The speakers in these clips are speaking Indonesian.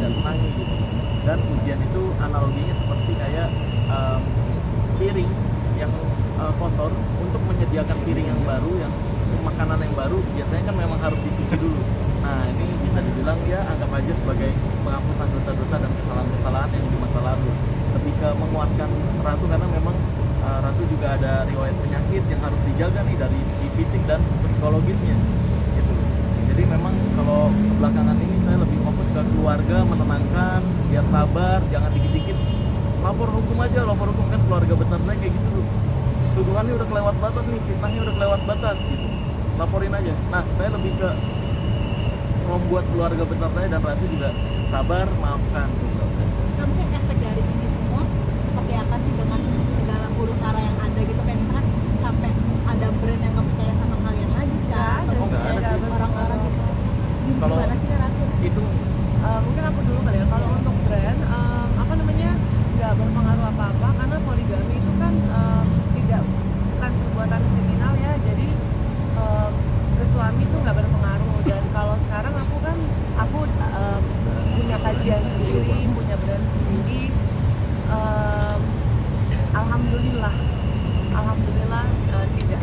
tidak senangi gitu. Dan ujian itu analoginya seperti kayak piring yang kotor, untuk menyediakan piring yang baru, yang makanan yang baru biasanya kan memang harus dicuci dulu. Nah ini bisa dibilang ya anggap aja sebagai penghapusan dosa-dosa dan kesalahan-kesalahan yang di masa lalu. Lebih ke menguatkan Ratu karena memang Ratu juga ada riwayat penyakit yang harus dijaga nih dari segi fisik dan psikologisnya gitu. Jadi memang kalau belakangan ini saya lebih fokus ke keluarga, menenangkan, biar sabar, jangan dikit-dikit lapor hukum aja, lapor hukum, kan keluarga besar saya kayak gitu tuh. Tuduhannya udah kelewat batas nih, fitnahnya udah kelewat batas gitu. Laporin aja. Nah, saya lebih ke membuat keluarga besar saya dan Ratu juga sabar, maafkan gitu. Nah, mungkin efek dari ini semua seperti apa sih dengan segala huru hara yang ada gitu, kayak misalkan sampai ada brand yang nggak percaya sama kalian lagi kan? Oh, nggak ada sih. Orang-orang gitu. Kalau Gimana sih Ratu? itu Mungkin aku dulu kali ya, kalau untuk brand apa namanya nggak berpengaruh apa-apa karena poligami itu kan bukan perbuatan kriminal ya, jadi ke suami itu nggak berpengaruh. Dan kalau sekarang aku punya kajian sendiri, punya brand sendiri, alhamdulillah tidak.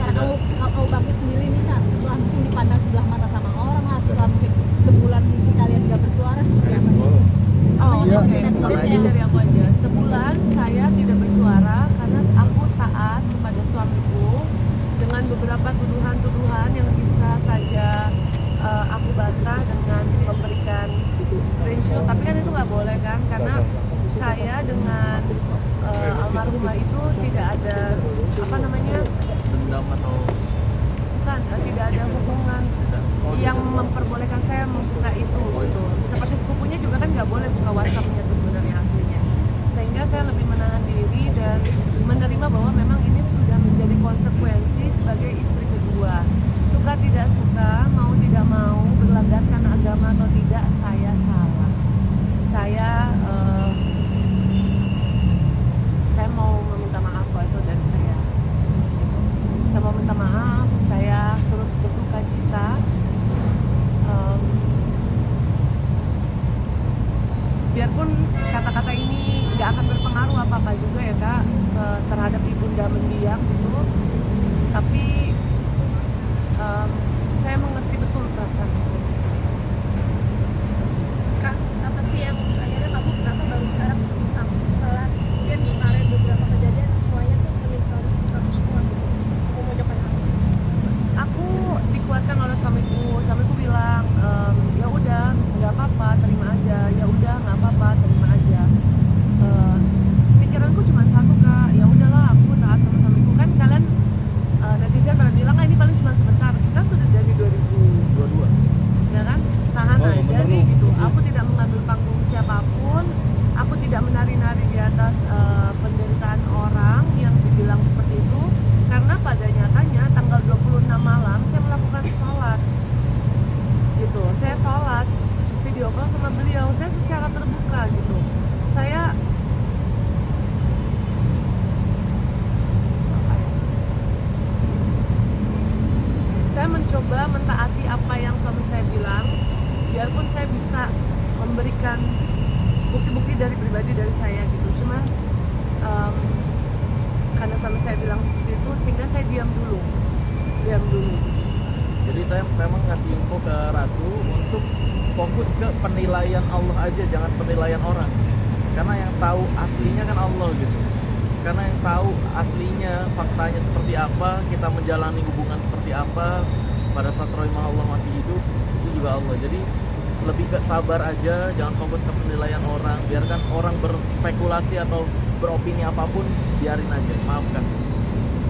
Karena kau bangkit sendiri nih kan, setelah mungkin dipandang sebelah mata sama orang lah, setelah mungkin sebulan mungkin kalian nggak bersuara seperti apa sih? Oke. Maksudnya Dari aku aja. Sebulan saya tidak bersuara karena aku taat kepada suamiku dengan beberapa tuduhan-tuduhan yang bisa saja aku bantah dengan memberikan screenshot. Tapi kan itu nggak boleh kan, karena saya dengan almarhumah itu tidak ada dendam atau bukan, tidak ada hubungan yang memperbolehkan saya membuka itu gitu. Seperti sepupunya juga kan nggak boleh buka WhatsApp-nya itu sebenarnya aslinya. Sehingga saya lebih menahan diri dan menerima bahwa memang ini sudah menjadi konsekuensi sebagai istri kedua. Suka tidak suka, mau tidak mau, berlandaskan agama atau tidak, saya salah. Saya mau meminta maaf kok itu dari saya. Saya mau minta maaf, saya turut berduka cita. Biarpun kata-kata ini nggak akan berpengaruh apa-apa juga ya Kak terhadap ibunda mendiang gitu, tapi saya mengerti betul perasaan itu. Kak, apa sih yang akhirnya kamu kenapa baru sekarang setelah mungkin kemarin beberapa kejadian semuanya tuh menimpa kamu semua gitu? Kamu mau coba apa? Aku dikuatkan oleh suamiku bilang ya udah nggak apa-apa, terima aja, ya udah nggak apa-apa, terima aja. Pikiranku cuma satu Kak, ya udahlah aku taat sama suamiku. Kan kalian netizen pada bilang ini paling cuma sebentar, kita sudah dari 2022 ya kan, tahan aja nih gitu. Aku tidak mengambil panggung siapapun, aku tidak menari-nari di atas penderitaan orang yang dibilang seperti itu, karena pada nyatanya tanggal 26 malam saya melakukan sholat gitu. Saya sholat, video call sama beliau, saya secara terbuka gitu. Saya mencoba mentaati apa yang suami saya bilang, biarpun saya bisa memberikan bukti-bukti dari pribadi dari saya gitu. Cuman karena suami saya bilang seperti itu, sehingga saya diam dulu. jadi saya memang ngasih info ke Ratu untuk fokus ke penilaian Allah aja, jangan penilaian orang. Karena yang tahu aslinya kan Allah gitu. Karena yang tahu aslinya, faktanya seperti apa, kita menjalani hubungan seperti apa pada saat rahimah Allah masih hidup, itu juga Allah. Jadi lebih ke sabar aja, jangan fokus ke penilaian orang. Biarkan orang berspekulasi atau beropini apapun, biarin aja, maafkan.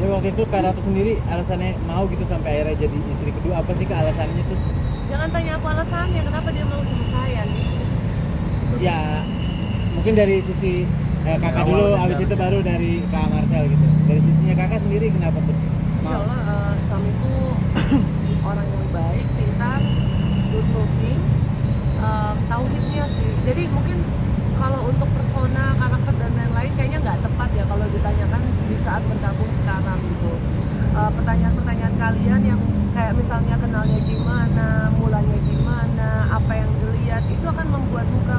Ya waktu itu Kak Ratu sendiri alasannya mau gitu sampai akhirnya jadi istri kedua, apa sih Kak alasannya tuh? Jangan tanya aku alasannya, kenapa dia mau sama saya gitu. Ya mungkin dari sisi kakak Awal dulu, bicara. abis itu baru dari Kak Marcel gitu. Dari sisinya kakak sendiri kenapa tuh? Insya Allah suamiku orang yang baik, pintar, good looking, tauhidnya sih. Jadi mungkin kalau untuk persona, karakter dan lain-lain kayaknya nggak tepat ya kalau ditanyakan di saat bergabung sekarang gitu. Pertanyaan-pertanyaan kalian yang kayak misalnya kenalnya gimana, mulanya gimana, apa yang dilihat, itu akan membuat luka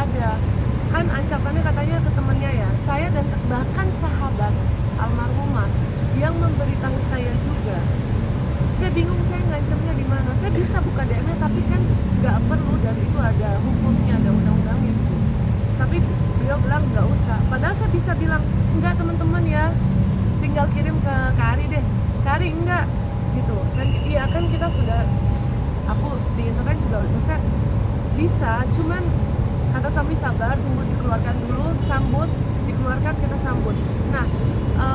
ada. Kan ancamannya katanya ke temennya ya, saya dan bahkan sahabat almarhumah yang memberitahu saya juga. Saya bingung saya ngancamnya di mana. Saya bisa buka DM-nya tapi kan nggak perlu, dan itu ada hukumnya, ada undang-undangnya gitu. Tapi beliau bilang nggak usah. Padahal saya bisa bilang enggak teman-teman ya, tinggal kirim ke Kari deh. Kari enggak gitu. Dan iya kan kita sudah, aku di internet juga maksudnya bisa, cuman kata suami sabar, tunggu dikeluarkan dulu, sambut, dikeluarkan kita sambut. Nah,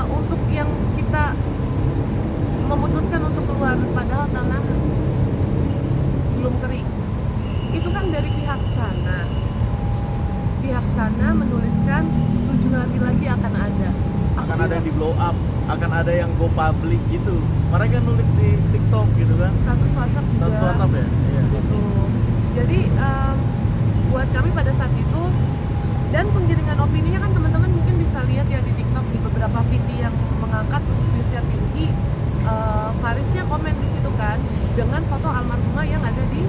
untuk yang kita memutuskan untuk keluar padahal tanah belum kering, itu kan dari pihak sana. Pihak sana menuliskan 7 hari lagi akan ada. Akan ada yang di blow up, akan ada yang go public gitu. Mereka nulis di TikTok gitu kan. Status WhatsApp juga. Status WhatsApp ya. Iya. Gitu. Jadi buat kami pada saat itu, dan penggiringan opininya kan teman-teman mungkin bisa lihat ya di TikTok, di beberapa video yang mengangkat terus views-nya tinggi. Farisnya komen di situ kan dengan foto almarhumah yang ada di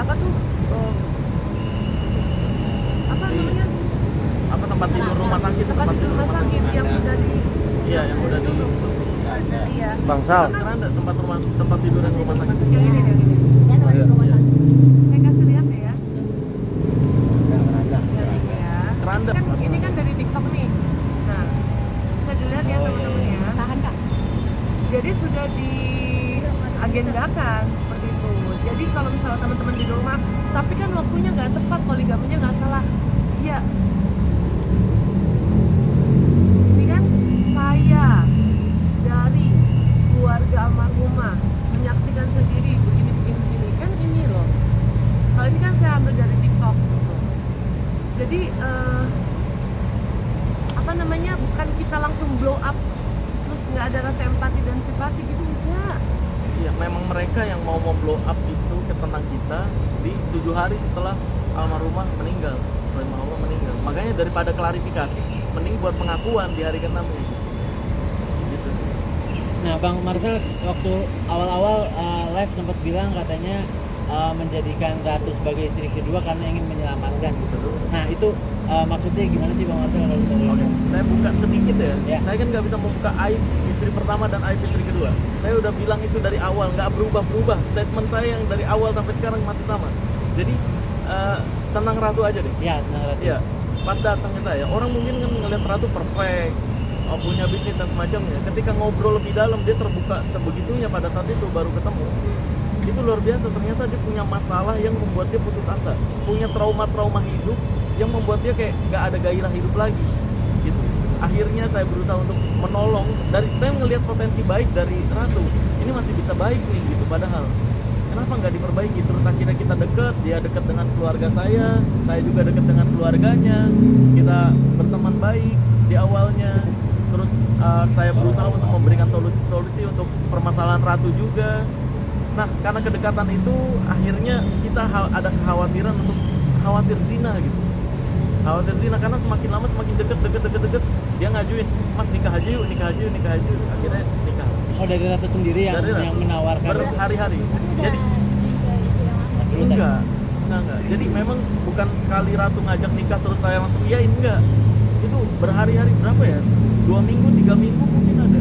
apa namanya, Apa tempat tidur rumah sakit? tempat tidur rumah sakit yang sudah di Iya, yang udah di iya Bangsal. Karena ada tempat tidur yang rumah sakit. yang ini. Ya, tempat di rumah sakit. Saya kasih lihat deh ya. Keranda. Yang ini ya. Keranda. Kan ini kan dari TikTok nih. Nah, bisa dilihat ya teman-teman ya. Tahan Kak. Jadi sudah diagendakan seperti itu. Jadi kalau misalnya teman-teman di rumah, tapi kan waktunya nggak tepat, poligaminya nggak salah. Iya. Ini kan saya dari keluarga almarhumah menyaksikan sendiri begini kan ini loh. Kalau ini kan saya ambil dari TikTok gitu. Jadi apa namanya, bukan kita langsung blow up terus nggak ada rasa empati dan simpati gitu, enggak. Iya, memang mereka yang mau blow up itu ke tentang kita di 7 hari setelah almarhumah meninggal. Makanya daripada klarifikasi, mending buat pengakuan di hari ke-6 gitu. Gitu sih. Nah, Bang Marcel waktu awal-awal live sempat bilang katanya menjadikan Ratu sebagai istri kedua karena ingin menyelamatkan gitu. Nah, itu maksudnya gimana sih Bang Marcel kalau kita Oke, saya buka sedikit ya. Ya. Saya kan nggak bisa membuka aib istri pertama dan aib istri kedua. Saya udah bilang itu dari awal, nggak berubah-berubah. Statement saya yang dari awal sampai sekarang masih sama. Jadi tentang Ratu aja deh. Ya, nah, Ratu. Iya, pas datang ke saya, orang mungkin kan ngeliat Ratu perfect, punya bisnis dan semacamnya. Ketika ngobrol lebih dalam, dia terbuka sebegitunya pada saat itu baru ketemu. Itu luar biasa, ternyata dia punya masalah yang membuat dia putus asa, punya trauma-trauma hidup yang membuat dia kayak nggak ada gairah hidup lagi gitu. Akhirnya saya berusaha untuk menolong, saya melihat potensi baik dari Ratu, ini masih bisa baik nih gitu, padahal kenapa nggak diperbaiki. Terus akhirnya kita dekat, dia dekat dengan keluarga saya juga dekat dengan keluarganya, kita berteman baik di awalnya. Terus saya berusaha untuk memberikan solusi untuk permasalahan Ratu juga. Nah, karena kedekatan itu akhirnya kita ada kekhawatiran untuk khawatir zina gitu. Khawatir zina karena semakin lama semakin deket, dia ngajuin, "Mas nikah aja yuk." Akhirnya nikah. Oh, dari Ratu sendiri yang Dari Ratu. yang menawarkan. Berhari-hari. Jadi Dulu tadi. enggak. Jadi memang bukan sekali Ratu ngajak nikah terus saya langsung iyain, enggak. Itu berhari-hari, berapa ya? 2 minggu, 3 minggu mungkin ada.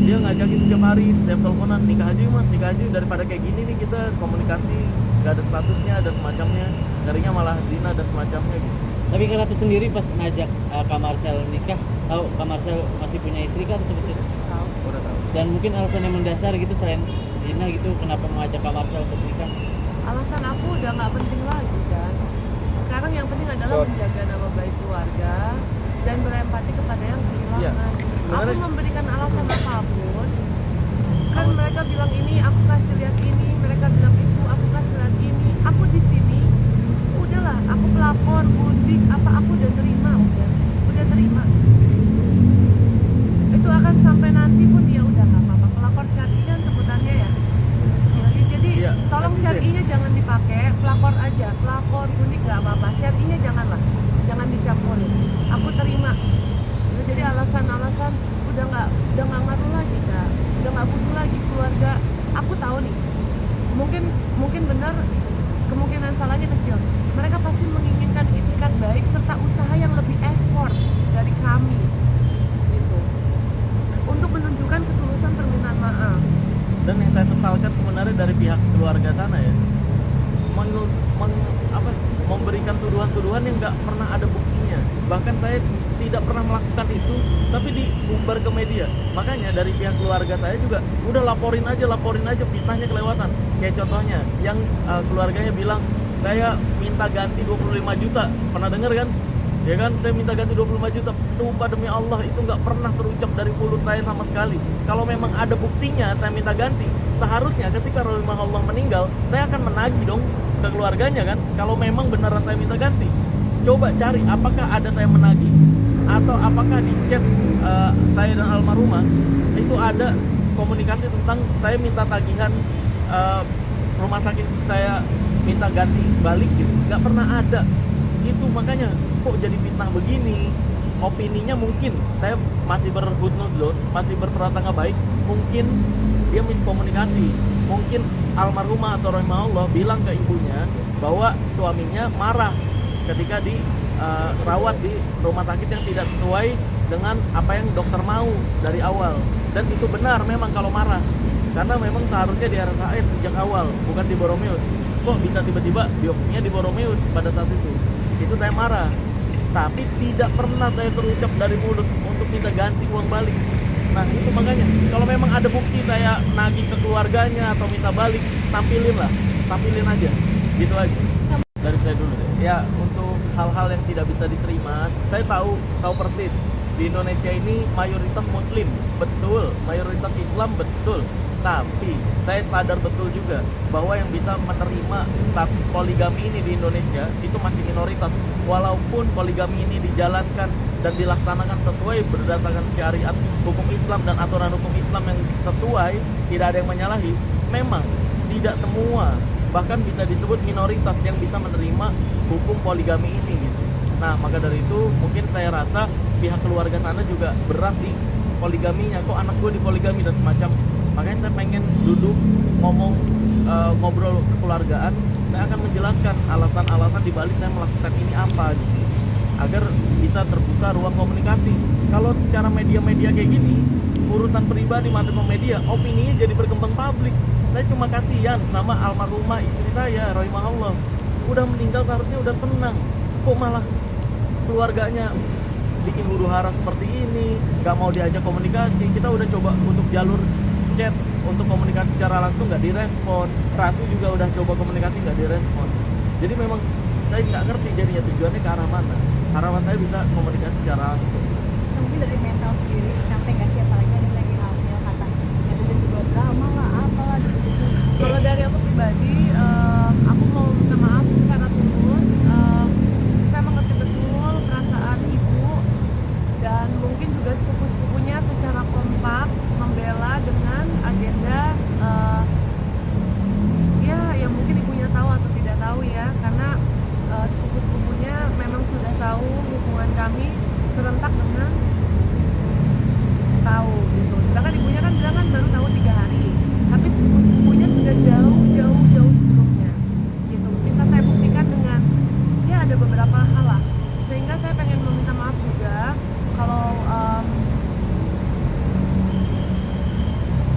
Dia ngajakin setiap hari, setiap teleponan, nikah aja yuk Mas, nikah aja yuk. Daripada kayak gini nih kita komunikasi nggak ada statusnya dan semacamnya, carinya malah zina dan semacamnya gitu. Tapi kan Ratu sendiri pas ngajak Kak Marcel nikah, tahu Kak Marcel masih punya istri kan seperti itu? Tahu. Udah tahu. Dan mungkin alasan yang mendasar gitu selain zina gitu, kenapa mengajak Kak Marcel untuk nikah? Alasan aku udah nggak penting lagi kan. Sekarang yang penting adalah menjaga nama baik keluarga dan berempati kepada yang kehilangan. Iya, Aku sebenarnya- memberikan alasan apapun, kan mereka bilang ini, aku kasih lihat ini, mereka bilang itu, aku kasih lihat ini. Aku di sini, udahlah, aku pelapor, gundik, apa aku udah terima, udah terima. Itu akan sampai nanti pun ya udah nggak apa-apa. Pelapor syar'i kan sebutannya ya. Jadi Iya, tolong netizen. syar'inya jangan dipakai, pelapor aja, pelapor gundik nggak apa-apa. Syar'inya janganlah, jangan dicampurin. Aku terima. Jadi alasan-alasan udah nggak ngaruh lagi Kak, udah nggak butuh lagi keluarga. Aku tahu nih, mungkin kecil. Mereka pasti menginginkan itikat baik serta usaha yang lebih effort dari kami gitu, untuk menunjukkan ketulusan permintaan maaf. Dan yang saya sesalkan sebenarnya dari pihak keluarga sana ya, memberikan tuduhan-tuduhan yang nggak pernah ada buktinya. Bahkan saya tidak pernah melakukan itu, tapi diumbar ke media. Makanya dari pihak keluarga saya juga udah laporin aja, fitnahnya kelewatan. Kayak contohnya yang keluarganya bilang saya minta ganti 25 juta, pernah denger kan? Ya kan, saya minta ganti 25 juta. Sumpah demi Allah itu nggak pernah terucap dari mulut saya sama sekali. Kalau memang ada buktinya saya minta ganti, seharusnya ketika rahimahullah meninggal, saya akan menagih dong ke keluarganya kan. Kalau memang beneran saya minta ganti, coba cari apakah ada saya menagih, atau apakah di chat saya dan almarhumah itu ada komunikasi tentang saya minta tagihan rumah sakit, saya minta ganti balik gitu. Nggak pernah ada itu. Makanya kok jadi fitnah begini. Opininya mungkin saya masih berhusnuzon, masih berprasangka baik, mungkin dia miskomunikasi. Mungkin almarhumah atau rahimahullah bilang ke ibunya bahwa suaminya marah ketika dirawat di rumah sakit yang tidak sesuai dengan apa yang dokter mau dari awal. Dan itu benar memang kalau marah, karena memang seharusnya di RSAS sejak awal, bukan di Boromeus. Kok bisa tiba-tiba biopsinya di Boromeus pada saat itu? Itu saya marah, tapi tidak pernah saya terucap dari mulut untuk minta ganti uang balik. Nah itu makanya kalau memang ada bukti saya nagih ke keluarganya atau minta balik, tampilin aja, gitu aja. Dari saya dulu deh. Ya, untuk hal-hal yang tidak bisa diterima, saya tahu persis di Indonesia ini mayoritas Muslim, betul, mayoritas Islam, betul. Tapi saya sadar betul juga bahwa yang bisa menerima status poligami ini di Indonesia itu masih minoritas. Walaupun poligami ini dijalankan dan dilaksanakan sesuai berdasarkan syariat hukum Islam dan aturan hukum Islam yang sesuai, tidak ada yang menyalahi, memang tidak semua, bahkan bisa disebut minoritas yang bisa menerima hukum poligami ini gitu. Nah maka dari itu mungkin saya rasa pihak keluarga sana juga berat di poligaminya, kok anak gue dipoligami dan semacam. Makanya saya pengen duduk ngobrol kekeluargaan. Saya akan menjelaskan alasan-alasan dibalik saya melakukan ini apa gitu, agar bisa terbuka ruang komunikasi. Kalau secara media-media kayak gini, urusan pribadi masuk ke media, opininya jadi berkembang publik. Saya cuma kasihan sama almarhumah istri saya, rahimahullah. Udah meninggal seharusnya udah tenang, kok malah keluarganya bikin huru hara seperti ini, nggak mau diajak komunikasi. Kita udah coba untuk jalur chat, untuk komunikasi secara langsung nggak direspon. Ratu juga udah coba komunikasi nggak direspon. Jadi memang saya nggak ngerti jadinya tujuannya ke arah mana. Harapan saya bisa komunikasi secara langsung. Mungkin dari mental sendiri capek nggak sih, apalagi ada lagi hamil, kata netizen juga drama lah apalah gitu. Kalau dari aku pribadi, aku mau minta maaf secara tulus. Saya mengerti betul perasaan ibu dan mungkin juga sepupu-sepupunya secara kompak membela dengan agenda ya mungkin ibunya tahu atau tidak tahu ya, karena sepupu-sepupunya memang sudah tahu hubungan kami serentak dengan tahu gitu. Sedangkan ibunya kan bilang kan baru tahu 3 hari, tapi sepupu-sepupunya sudah jauh sebelumnya gitu. Bisa saya buktikan dengan ya ada beberapa hal lah, sehingga saya pengen meminta maaf juga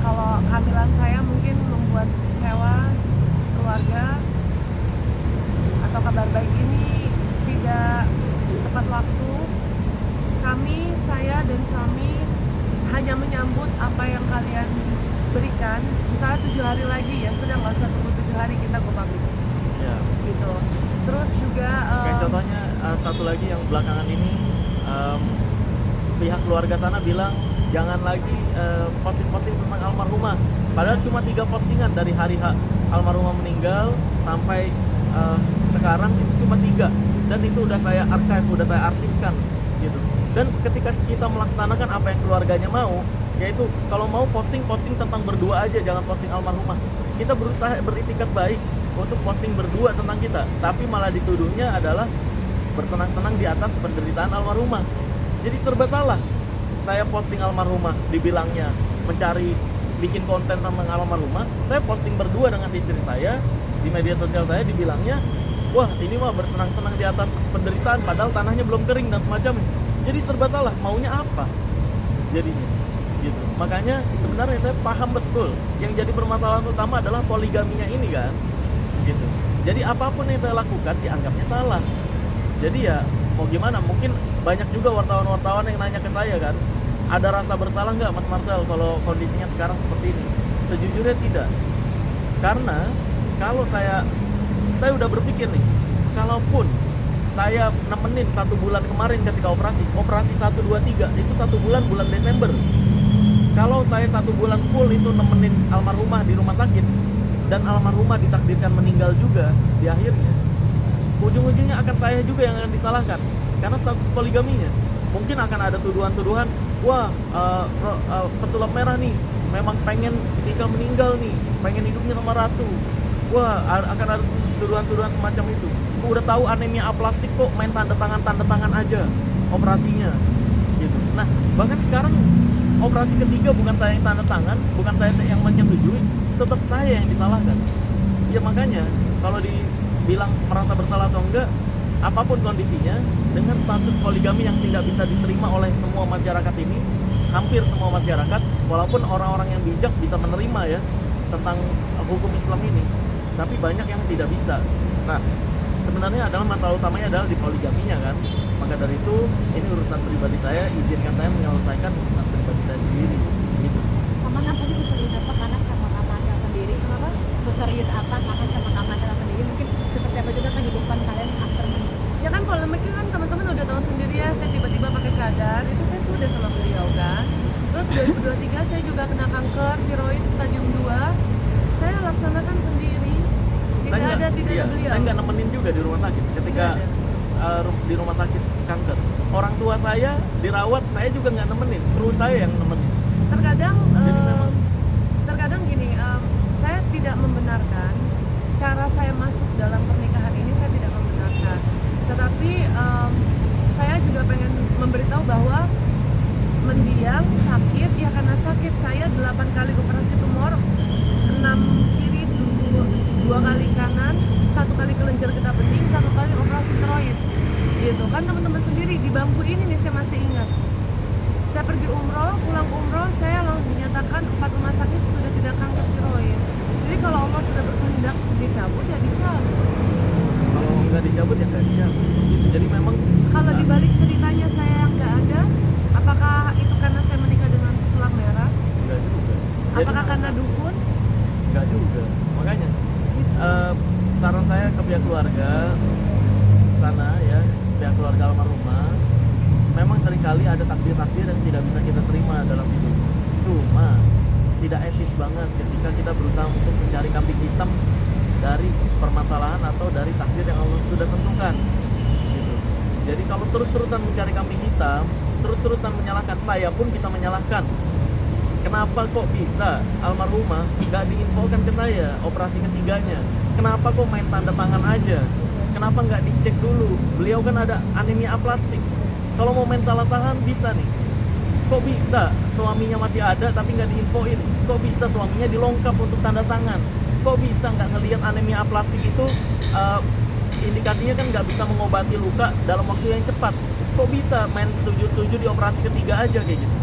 kalau kehamilan saya mungkin membuat kecewa keluarga, atau kabar baik ini tidak tepat waktu. Saya dan suami hanya menyambut apa yang kalian berikan. Misalnya 7 hari lagi, ya sudah, nggak usah tunggu 7 hari, kita go public Ya. gitu. Terus juga Kayak contohnya satu lagi yang belakangan ini, pihak keluarga sana bilang jangan lagi posting-posting tentang almarhumah. Padahal cuma 3 postingan dari hari almarhumah meninggal sampai sekarang, itu cuma 3, dan itu udah saya archive, udah saya arsipkan gitu. Dan ketika kita melaksanakan apa yang keluarganya mau, yaitu kalau mau posting tentang berdua aja, jangan posting almarhumah. Kita berusaha beritikat baik untuk posting berdua tentang kita, tapi malah dituduhnya adalah bersenang-senang di atas penderitaan almarhumah. Jadi serba salah. Saya posting almarhumah dibilangnya bikin konten tentang almarhumah. Saya posting berdua dengan istri saya di media sosial saya, dibilangnya wah ini mah bersenang-senang di atas penderitaan padahal tanahnya belum kering dan semacamnya. Jadi serba salah, maunya apa jadinya gitu. Makanya sebenarnya saya paham betul yang jadi permasalahan utama adalah poligaminya ini kan gitu. Jadi apapun yang saya lakukan dianggapnya salah. Jadi ya mau gimana, mungkin banyak juga wartawan-wartawan yang nanya ke saya kan, ada rasa bersalah nggak Mas Marcel kalau kondisinya sekarang seperti ini? Sejujurnya tidak. Karena kalau saya udah berpikir nih, kalaupun saya nemenin 1 bulan kemarin ketika operasi 1, 2, 3 itu 1 bulan Desember. Kalau saya 1 bulan full itu nemenin almarhumah di rumah sakit dan almarhumah ditakdirkan meninggal juga di akhirnya, ujung-ujungnya akan saya juga yang akan disalahkan karena status poligaminya. Mungkin akan ada tuduhan-tuduhan, wah pesulap merah nih memang pengen ketika meninggal nih, pengen hidupnya sama ratu. Wah, akan ada tuduhan-tuduhan semacam itu. Udah tahu anemia aplastik kok main tanda tangan aja operasinya gitu. Nah, bahkan sekarang operasi ketiga bukan saya yang tanda tangan, bukan saya yang menyetujui, tetap saya yang disalahkan. Ya makanya kalau dibilang merasa bersalah atau enggak, apapun kondisinya, dengan status poligami yang tidak bisa diterima oleh semua masyarakat ini, hampir semua masyarakat, walaupun orang-orang yang bijak bisa menerima ya tentang hukum Islam ini, tapi banyak yang tidak bisa. Nah, sebenarnya adalah masalah utamanya adalah di poligaminya kan. Maka dari itu ini urusan pribadi saya, izinkan saya menyelesaikan urusan pribadi saya sendiri gitu. Sama kan tadi seserius apa Kakak sama Kak Marcel sendiri? Kenapa? Seserius apa Kakak sama Kak Marcel sendiri? Mungkin seperti apa juga kehidupan kalian after menikah? Ya kan polemiknya kan teman-teman udah tahu sendiri ya, saya tiba-tiba pakai cadar, itu saya sudah sama beliau kan. Terus 2023 saya juga kena kanker tiroid stadium 2, saya laksanakan sendiri. Tidak ada beliau. Saya nggak nemenin juga di rumah sakit ketika di rumah sakit kanker. Orang tua saya dirawat, saya juga nggak nemenin, kru saya yang nemenin. Terkadang Jadi memang terkadang gini, saya tidak membenarkan cara saya masuk dalam pernikahan ini, saya tidak membenarkan. Tetapi saya juga pengen memberitahu bahwa mendiang sakit ya karena sakit. Saya 8 kali operasi tumor, 6 kiri, 2 kali kanan, 1 kali kelenjar getah bening, 1 kali operasi tiroid gitu kan. Teman-teman sendiri di bangku ini nih saya masih ingat, saya pergi umroh, pulang umroh saya langsung dinyatakan 4 rumah sakit sudah tidak kanker tiroid. Jadi kalau Allah sudah berkehendak dicabut ya dicabut, kalau nggak dicabut ya nggak dicabut gitu. Jadi memang kalau dibalik ceritanya saya yang nggak ada, apakah itu karena saya menikah dengan pesulap merah? nggak juga. Jadi Apakah karena dukun? nggak juga. Makanya saran saya ke pihak keluarga sana ya, pihak keluarga almarhumah, memang seringkali ada takdir-takdir yang tidak bisa kita terima dalam hidup. Cuma tidak etis banget ketika kita berusaha untuk mencari kambing hitam dari permasalahan atau dari takdir yang Allah sudah tentukan gitu. Jadi kalau terus-terusan mencari kambing hitam, terus-terusan menyalahkan, saya pun bisa menyalahkan. Kenapa kok bisa almarhumah nggak diinfokan ke saya operasi ketiganya? Kenapa kok main tanda tangan aja? Kenapa nggak dicek dulu? Beliau kan ada anemia aplastik. Kalau mau main salah-salahan bisa nih. Kok bisa suaminya masih ada tapi nggak diinfoin? Kok bisa suaminya dilongkap untuk tanda tangan? Kok bisa nggak ngelihat anemia aplastik itu indikasinya kan nggak bisa mengobati luka dalam waktu yang cepat? Kok bisa main setuju-setuju di operasi ketiga aja kayak gitu?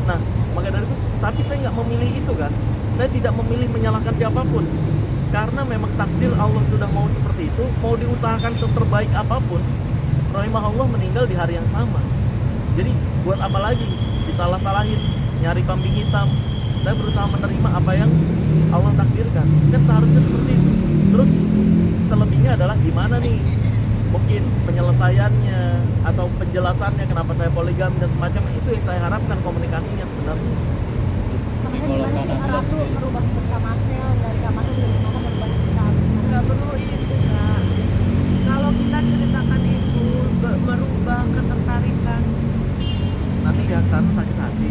Nah, maka dari itu, tapi saya nggak memilih itu kan. Saya tidak memilih menyalahkan siapapun. Karena memang takdir Allah sudah mau seperti itu, mau diusahakan seterbaik apapun, rahimahullah meninggal di hari yang sama. Jadi buat apa lagi disalah-salahin, nyari kambing hitam? Saya berusaha menerima apa yang Allah takdirkan. Kan seharusnya seperti itu. Terus selebihnya adalah gimana nih? Mungkin penyelesaiannya atau penjelasannya kenapa saya poligami dan semacamnya, itu yang saya harapkan komunikasinya sebenarnya. Makanya gimana sih Ratu merubah Kak Marcel dari Kak Marcel dari mana merubah kita? Nggak perlu itu Kak. Kalau kita ceritakan itu merubah ketertarikan, Nanti pihak sana sakit hati.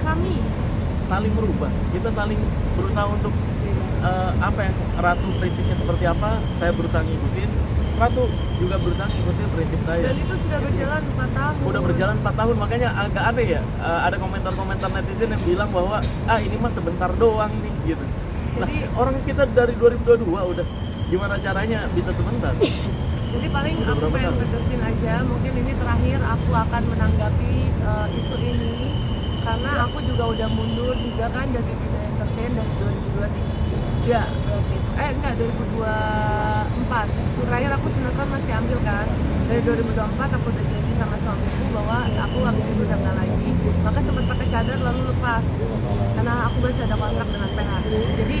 kami Saling merubah, kita saling berusaha untuk apa yang Ratu prinsipnya seperti apa, saya berusaha ngikutin, Ratu juga berusaha ngikutin prinsip saya. dan itu sudah berjalan 4 tahun. Udah berjalan 4 tahun, makanya agak aneh ya, ada komentar-komentar netizen yang bilang bahwa ini mah sebentar doang nih gitu. Nah, Jadi- orang kita dari 2022 udah Gimana caranya bisa sebentar? Jadi paling Udah aku berapa pengen kali? tegasin aja, mungkin ini terakhir aku akan menanggapi isu ini karena aku juga udah mundur juga kan dari dunia entertain dari 2023 berarti enggak 2024. Terakhir aku sinetron masih ambil kan. Dari 2024 aku udah janji sama suamiku bahwa aku habis itu udah nggak lagi. Maka sempat pakai cadar lalu lepas karena aku masih ada kontrak dengan PH. Jadi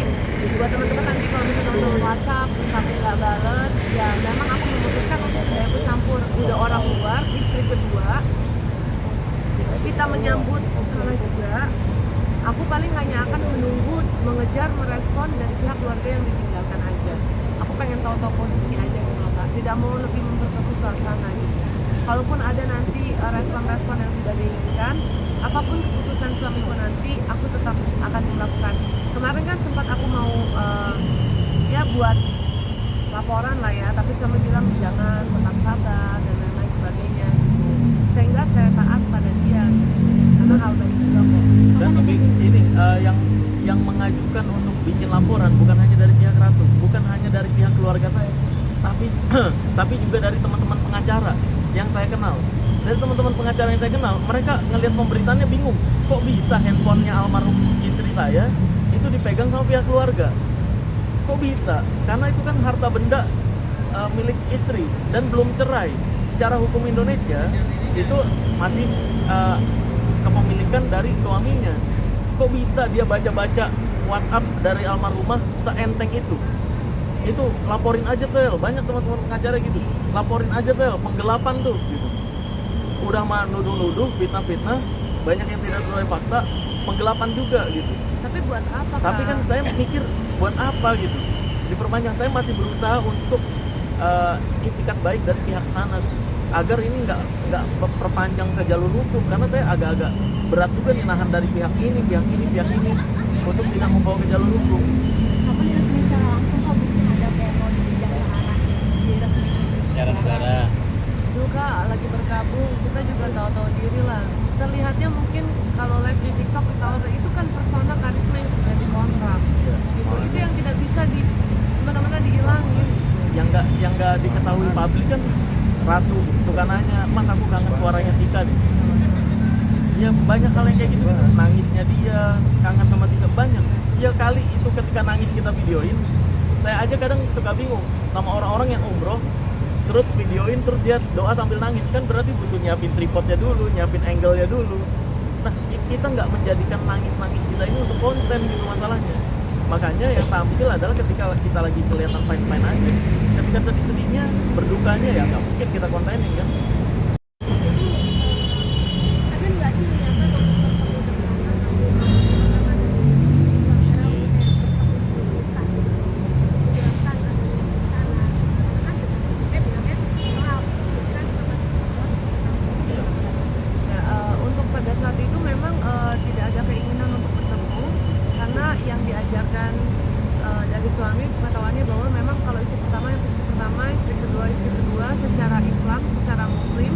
buat teman-teman nanti kalau misalnya teman-teman WhatsApp terus aku nggak bales, ya memang aku memutuskan untuk tidak ikut campur. Udah orang luar, istri kedua, kita menyambut sana juga. Aku paling hanya akan menunggu, mengejar, merespon dari pihak keluarga yang ditinggalkan aja. Aku pengen tahu posisi aja gitu loh Kak. Tidak mau lebih memperkeruh suasana gitu. Kalaupun ada nanti respon-respon yang tidak diinginkan, apapun keputusan suamiku nanti, aku tetap akan melakukan. Kemarin kan sempat aku mau ya buat laporan lah ya, tapi suami bilang jangan, tetap sabar dan lain-lain sebagainya gitu. Sehingga saya taat pada dia gitu. Karena hal baik juga kok. Dan ini yang mengajukan untuk bikin laporan bukan hanya dari pihak Ratu, bukan hanya dari pihak keluarga saya, tapi juga dari teman-teman pengacara yang saya kenal. Dari teman-teman pengacara yang saya kenal, mereka ngelihat pemberitaannya bingung, kok bisa handphonenya almarhum istri saya itu dipegang sama pihak keluarga? Kok bisa? Karena itu kan harta benda milik istri dan belum cerai. Secara hukum Indonesia itu masih kepemilikan dari suaminya. Kok bisa dia baca-baca WhatsApp dari almarhumah seenteng itu? Itu laporin aja Sel, banyak teman-teman pengacara gitu. Laporin aja Sel, penggelapan tuh gitu. Udah mah nuduh-nuduh, fitnah-fitnah, banyak yang tidak sesuai fakta, penggelapan juga gitu. Tapi buat apa Kak? Tapi kan saya mikir buat apa gitu. Diperpanjang, saya masih berusaha untuk itikat baik dari pihak sana sih, agar ini nggak perpanjang ke jalur hukum, karena saya agak-agak berat juga nih nahan dari pihak ini untuk tidak membawa ke jalur hukum. Apa diresmikan secara langsung kok mungkin ada kayak mau dibilang ke arah diresmikan Secara negara. juga lagi berkabung, kita juga tahu-tahu diri lah. Terlihatnya mungkin kalau live di TikTok ketawa itu kan persona karisma yang sudah dikontrak gitu. Itu yang tidak bisa semena-mena dihilangin. Yang nggak diketahui publik kan, Ratu suka nanya, Mas aku kangen suaranya Tika deh. Ya banyak hal yang kayak gitu, nangisnya dia, kangen sama Tika banyak. Ya kali itu ketika nangis kita videoin, saya aja kadang suka bingung sama orang-orang yang umroh terus videoin terus dia doa sambil nangis, kan berarti butuh nyiapin tripodnya dulu, nyiapin angle-nya dulu. Nah kita nggak menjadikan nangis-nangis kita ini untuk konten gitu masalahnya. Makanya yang tampil adalah ketika kita lagi kelihatan fine-fine aja, ketika sedih-sedihnya, berdukanya ya nggak mungkin kita kontenin kan. Ada nggak sih niatan untuk bertemu dengan teman-teman suami Raul kayak bertemu kan menjelaskan ada di sana, karena kan biasanya juga bilangnya soal kan teman sekolah. Ya, untuk pada saat itu memang tidak ada keinginan untuk bertemu karena yang diajarkan dari suami pengetahuannya bahwa memang kalau istri pertama, istri kedua secara Islam, secara Muslim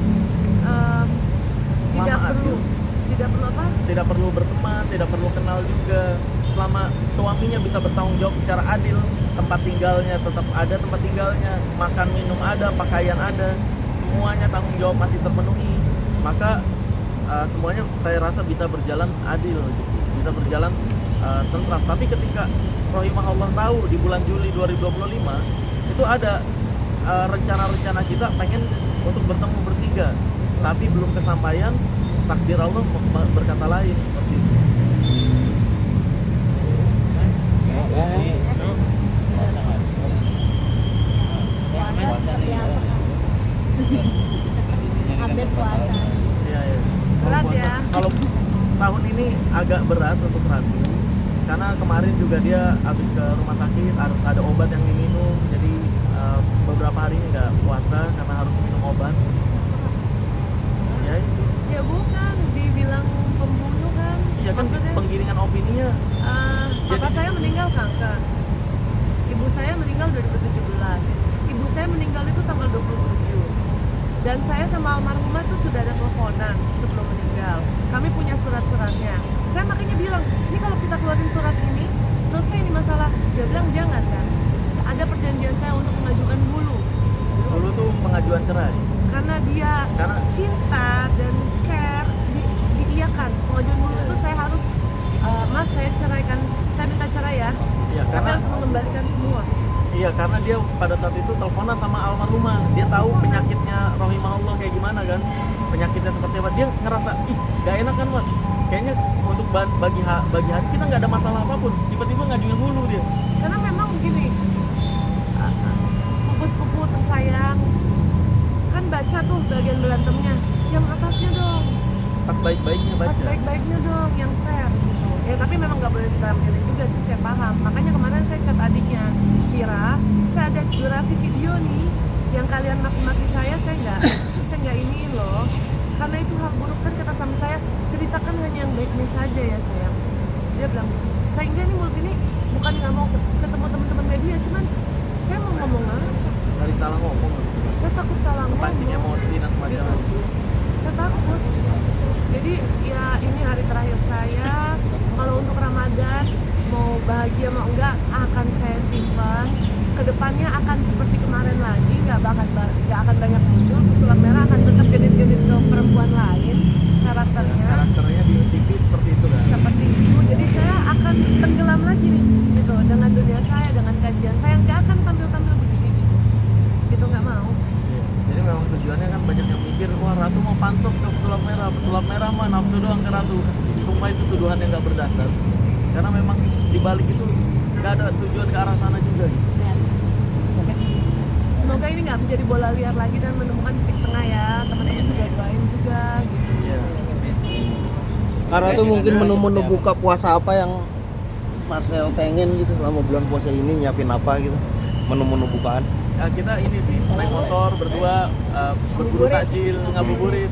tidak perlu apa? Tidak perlu berteman, tidak perlu kenal juga. Selama suaminya bisa bertanggung jawab secara adil, tempat tinggalnya tetap ada tempat tinggalnya, makan minum ada, pakaian ada, semuanya tanggung jawab masih terpenuhi, maka semuanya saya rasa bisa berjalan adil gitu, bisa berjalan tentram. Tapi ketika rahimahullah tahu di bulan Juli 2025 itu ada rencana-rencana kita pengen untuk bertemu bertiga, tapi belum kesampaian, takdir Allah berkata lain seperti itu. puasa seperti apa kan? Update puasa. Iya, iya. Berat Kalau ya. Kalau tahun ini agak berat untuk Ratu, karena kemarin juga dia habis ke rumah sakit, harus ada obat yang diminum, jadi beberapa hari ini nggak puasa karena harus minum obat. Ya itu. Ya bukan, dibilang pembunuh kan? Iya kan, Maksudnya, penggiringan opininya. papa saya meninggal kanker. Ibu saya meninggal 2017. Ibu saya meninggal itu tanggal 27. Dan saya sama almarhumah tuh sudah ada teleponan sebelum meninggal. Kami punya surat-suratnya. Saya makanya bilang, ini kalau kita keluarin surat ini, selesai nih masalah. Dia bilang jangan kan. ada perjanjian saya untuk mengajukan hulu Dulu tuh pengajuan cerai. karena dia Karena- cinta dan care diiyakan. Pengajuan hulu itu saya harus mas saya ceraikan, saya minta cerai ya, Iya, tapi karena harus mengembalikan semua. iya karena dia pada saat itu teleponan sama almarhumah. Dia tahu penyakitnya rohimahullah kayak gimana kan. Penyakitnya seperti apa. Dia ngerasa, ih gak enak kan mas. Kayaknya untuk bagi hari kita nggak ada masalah apapun. Tiba-tiba ngajuin hulu dia. Karena memang begini, sepupu-sepupu tersayang kan baca tuh bagian berantemnya, yang atasnya dong, Pas baik-baiknya baca. pas baik-baiknya dong, yang fair gitu. Ya tapi memang nggak boleh ditampilin juga sih, saya paham. Makanya kemarin saya chat adiknya Kira, saya ada durasi video nih yang kalian maki-maki saya nggak iniin loh. Karena itu hal buruk kan kata sama saya, ceritakan hanya yang baiknya saja ya sayang. Dia bilang gitu. Sehingga nih mulut ini bukan nggak mau ketemu teman-teman media, cuman saya mau ngomong apa? Dari salah ngomong. Saya takut salah Pancing ngomong. emosi dan semacamnya. Saya takut. Jadi ya ini hari terakhir saya. Kalau untuk Ramadan mau bahagia mau enggak akan saya simpan. Kedepannya akan seperti kemarin lagi, nggak akan banyak muncul. Pesulap merah akan tetap genit-genit ke perempuan lain karakternya. Karakternya di TV seperti itu kan. Seperti itu. Jadi saya akan tenggelam lagi nih, gitu, dengan dunia saya, dengan kajian saya nggak akan tampil-tampil begini gitu nggak mau. Iya. Jadi memang tujuannya kan banyak yang mikir, wah Ratu mau pansos ke pesulap merah mah nafsu doang ke Ratu. Sumpah itu tuduhan yang nggak berdasar. Karena memang di balik itu nggak ada tujuan ke arah sana juga. Gitu. Semoga ini nggak menjadi bola liar lagi dan menemukan titik tengah ya, teman-teman juga doain juga gitu. Iya. Karena tuh mungkin menu-menu buka puasa apa yang Marcel pengen gitu selama bulan puasa ini, nyiapin apa gitu, menu-menu bukaan. Kita ini sih naik motor berdua, berburu takjil, ngabuburit.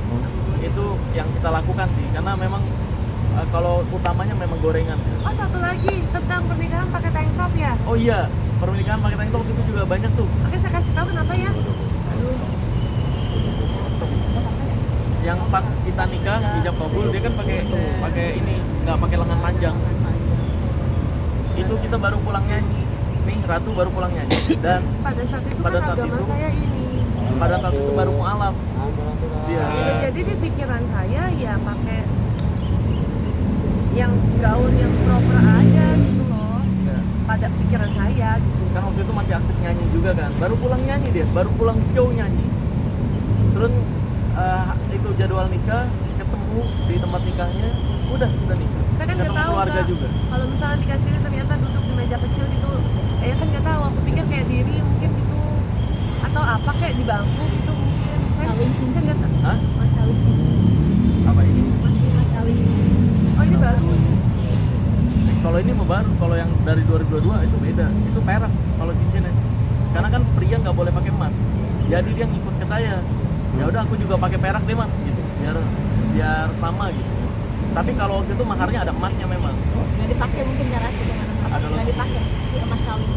Itu yang kita lakukan sih, karena memang kalau utamanya memang gorengan. Oh satu lagi tentang pernikahan pakai tank top ya. Oh iya, pernikahan pakai tank top itu juga banyak tuh. Oke saya kasih tahu kenapa ya. Aduh. Yang pas kita nikah hijab kabul dia kan pakai ini, nggak pakai lengan panjang. Itu kita baru pulang nyanyi. Nih Ratu baru pulang nyanyi dan Pada saat itu Pada kan saat agama itu- saya ini. pada saat itu baru mualaf. Dia. Ya, jadi di pikiran saya ya pakai yang gaun yang proper aja gitu loh. Ya. Pada pikiran saya gitu. Kan waktu itu masih aktif nyanyi juga kan. Baru pulang nyanyi dia, baru pulang show nyanyi. Terus itu jadwal nikah, ketemu di tempat nikahnya, udah kita nikah. Saya kan nggak Ketemu tahu keluarga Kak, juga. kalau misalnya dikasih ternyata duduk di meja kecil gitu, kan nggak tahu. Aku pikir kayak diri mungkin gitu, atau apa kayak di bangku gitu mungkin. Saya nggak tahu. Hah? Mas kawin sini. Apa ini? Mas kawin. Oh ini baru. Kalau ini mah baru, kalau yang dari 2022 itu beda. Itu perak kalau cincinnya. Karena kan pria nggak boleh pakai emas. Jadi dia ngikut ke saya. Ya udah aku juga pakai perak deh mas, gitu. Biar sama gitu. Tapi kalau waktu itu maharnya ada emasnya memang. Nggak dipakai mungkin cara sih dengan emas. Ada Nggak dipakai ke mas kawin.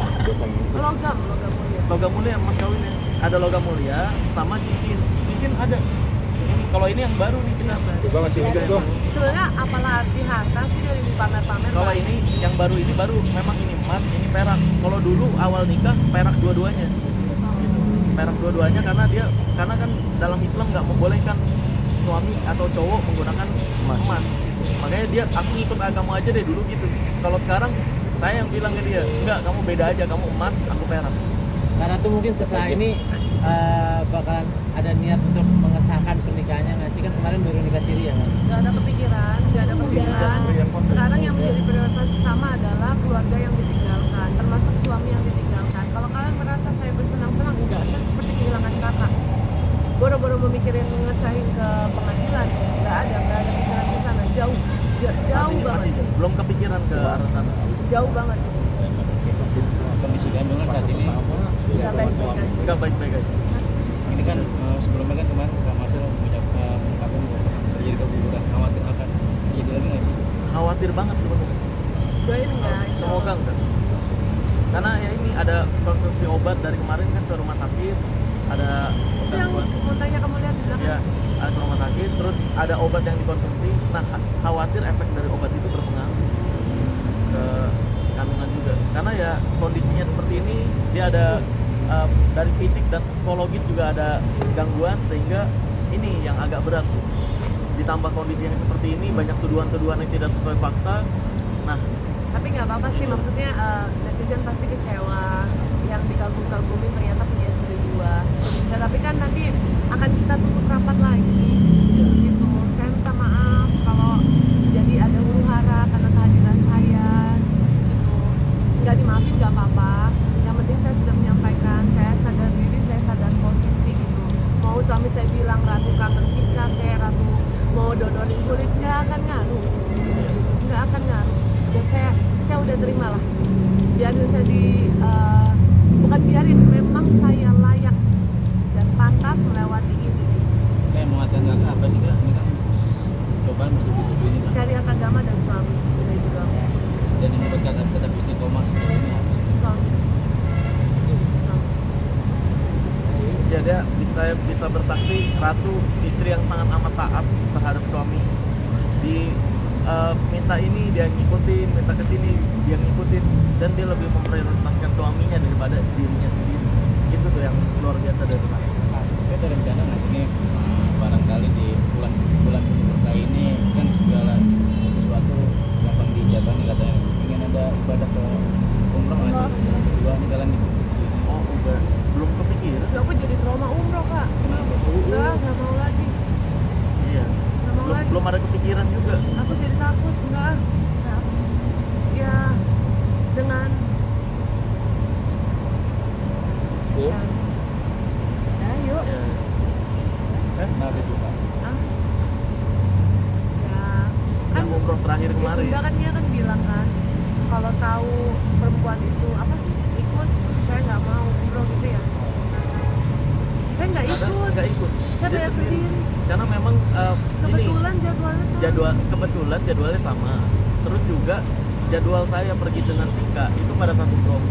Logam mulia. Logam mulia emas kawinnya. Ada logam mulia sama cincin. Cincin ada. Ini kalau ini yang baru nih kita. Coba masih hidup dong. Sebenarnya apalah arti harta sih dari dipamer-pamer. Kalau Pak? ini yang baru ini baru memang ini emas, ini perak. Kalau dulu awal nikah perak dua-duanya. Gitu. Perak dua-duanya karena kan dalam Islam nggak membolehkan suami atau cowok menggunakan emas. Makanya dia aku ikut agama aja deh dulu gitu. Kalau sekarang saya yang bilang ke dia, enggak kamu beda aja, kamu emas, aku perak. Karena tuh mungkin setelah ini bakalan ada niat untuk mengesahkan pernikahannya nggak sih? Kan kemarin baru nikah siri ya mas? Nggak ada kepikiran. Sekarang yang menjadi prioritas utama adalah keluarga yang ditinggalkan, termasuk suami yang ditinggalkan. Kalau kalian merasa saya bersenang-senang, enggak, saya seperti kehilangan kakak. Boro-boro memikirin ngesahin ke pengadilan, nggak ada pikiran ke sana, jauh banget, Belum kepikiran ke arah sana. jauh banget. Kondisi kandungan saat ini Nggak baik-baik aja. Enggak baik-baik aja. ini kan sebelumnya kan kemarin Kak Marcel mengungkapkan terjadi keguguran, khawatir akan terjadi lagi nggak sih? Khawatir banget sebenarnya. Doain enggak? Semoga enggak. Karena ya ini ada konsumsi obat dari kemarin kan ke rumah sakit, ada Yang gangguan. montanya kamu lihat di belakang. Ya, ada ke rumah sakit, terus ada obat yang dikonsumsi. Nah, khawatir efek dari obat itu berpengaruh ke kandungan juga. Karena ya kondisinya seperti seperti ini dia ada dari fisik dan psikologis juga ada gangguan, sehingga ini yang agak berat. Ditambah kondisi yang seperti ini, banyak tuduhan-tuduhan yang tidak sesuai fakta. Nah, Tapi nggak apa-apa sih, maksudnya netizen pasti kecewa yang dikagum-kagumin ternyata punya istri 2. Ya, tapi kan nanti akan kita tutup rapat lagi gitu. Saya minta maaf kalau jadi ada huru hara karena kehadiran saya gitu. Nggak dimaafin nggak apa-apa, yang penting saya sudah menyampaikan, saya sadar diri, saya sadar posisi gitu. Mau suami saya bilang Ratu kangen Tika, kayak Ratu mau donorin kulit, nggak akan ngaruh, nggak akan ngaruh. Dan saya udah terima lah, biarin saya bukan biarin, memang saya layak dan pantas melewati ini. Kayak mengatakan kakak apa sih kak? Ini kan cobaan betul-betul ini kan. Syariat agama dan suami udah itu doang. Dan yang membuat kakak tetap istiqomah seperti ini apa? Suami. ya dia bisa bersaksi Ratu istri yang sangat amat taat terhadap suami. Minta ini dia ngikutin, minta kesini dia ngikutin, dan dia lebih memprioritaskan suaminya daripada dirinya sendiri. Itu tuh yang luar biasa dari Ratu. Oke, ada rencana nggak ini barangkali di bulan berkah ini kan segala sesuatu gampang dijabani, katanya ingin ada ibadah ke umroh nggak sih? Kedua ini kalian Oh, udah belum kepikiran. Ya, aku jadi trauma umroh kak. kenapa? Nggak mau lagi. Iya. Nggak mau lagi. Belum ada kepikiran juga. Aku jadi takut, enggak. Ya, dengan Yuk. ya yuk. Ya. Kenapa itu kak? Ah. Ya, kan Yang umroh terakhir kemarin. Bunda kan dia kan bilang kan, kalau tahu perempuan itu apa sih ikut, saya nggak mau umroh gitu ya. Saya nggak Kadang ikut, nggak ikut. saya Dia bayar sendiri. Karena memang ini Kebetulan jadwalnya sama. kebetulan jadwalnya sama. Terus juga jadwal saya pergi dengan Tika itu pada satu blok.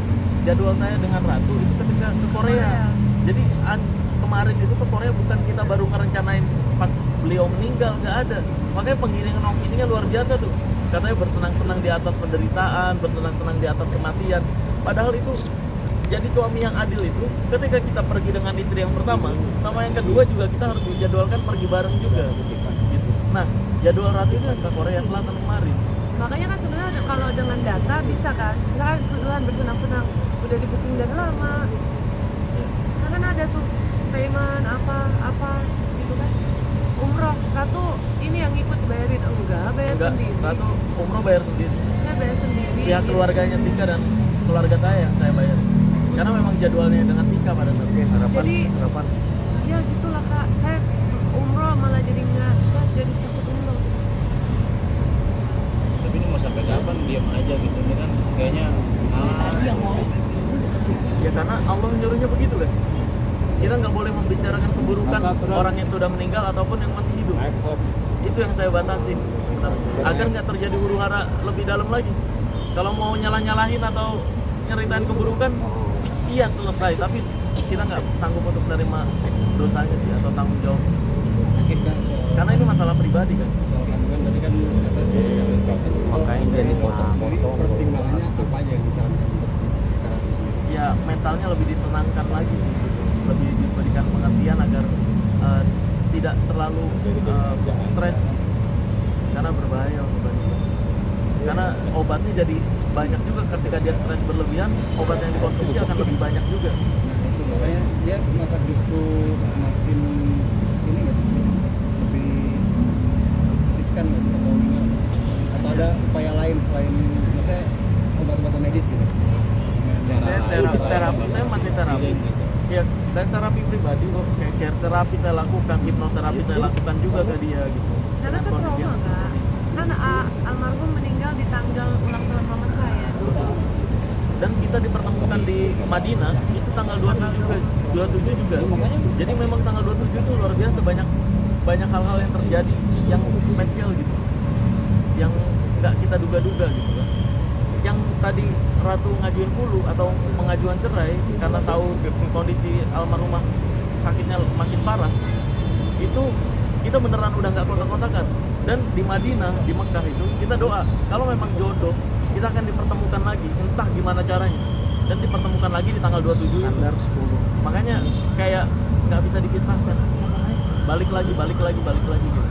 Jadwal saya dengan Ratu itu ketika ke Korea. Jadi kemarin itu ke Korea bukan kita baru ngerencanain pas beliau meninggal, nggak ada. Makanya penggiringan opininya luar biasa tuh. Katanya bersenang-senang di atas penderitaan, bersenang-senang di atas kematian. Padahal itu jadi suami yang adil itu ketika kita pergi dengan istri yang pertama sama yang kedua juga kita harus menjadwalkan pergi bareng juga gitu. Nah, jadwal Ratu itu yang ke Korea Selatan kemarin. Makanya kan sebenarnya kalau dengan data bisa kan, nggak kan tuduhan bersenang-senang udah di booking dari lama. Nah, kan ada tuh payment apa gitu kan. Umroh Ratu ini yang ikut bayarin, enggak bayar Enggak, sendiri. Ratu umroh bayar sendiri. Saya bayar sendiri. Pihak keluarganya Tika dan keluarga saya yang saya bayar. Karena memang jadwalnya dengan Tika pada saat itu. harapan Ya gitulah kak, saya umroh malah jadi nggak, saya jadi takut umroh. Tapi ini mau sampai kapan diam aja gitu? Ini kan kayaknya Ya karena Allah nyuruhnya begitu kan. Kita nggak boleh membicarakan keburukan orang yang sudah meninggal ataupun yang masih hidup. Itu yang saya batasin sebenarnya. Agar nggak terjadi huru hara lebih dalam lagi. Kalau mau nyalah-nyalahin atau nyeritain keburukan, iya selesai. Tapi kita nggak sanggup untuk menerima dosanya sih atau tanggung jawab. Karena ini masalah pribadi kan. Soal kandungan tadi kan kata si proses Makanya jadi foto-foto. pertimbangannya apa aja yang disarankan untuk terapi sendiri? Ya mentalnya lebih ditenangkan lagi sih gitu. Lebih diberikan pengertian agar tidak terlalu stres karena berbahaya obatnya. Karena obatnya jadi banyak juga ketika dia stres berlebihan, obat yang dikonsumsi akan lebih banyak juga. Nah, itu makanya dia kenapa justru makin ini nggak sih, lebih riskan nggak sih, atau gimana? Atau ada upaya lain selain maksudnya obat-obatan medis gitu? Saya terapi saya masih terapi. Ya, saya terapi pribadi kok. Kayak chair terapi saya lakukan, hipnoterapi saya lakukan juga ke dia gitu. Karena saya Kondisi trauma yang kak, kan almarhum meninggal di tanggal ulang tahun mama saya dulu. dan kita dipertemukan di Madinah itu tanggal 27 juga. Jadi memang tanggal 27 itu luar biasa, banyak hal-hal yang terjadi yang spesial gitu. Yang nggak kita duga-duga gitu kan. Yang tadi Ratu ngajuin hulu atau mengajukan cerai karena tahu kondisi almarhumah sakitnya makin parah. Itu kita beneran udah nggak kontak-kontakan. Dan di Madinah, di Mekah itu kita doa kalau memang jodoh kita akan dipertemukan lagi, entah gimana caranya. dan dipertemukan lagi di tanggal 27 itu. Standar 10. Makanya kayak nggak bisa dipisahkan, balik lagi gitu.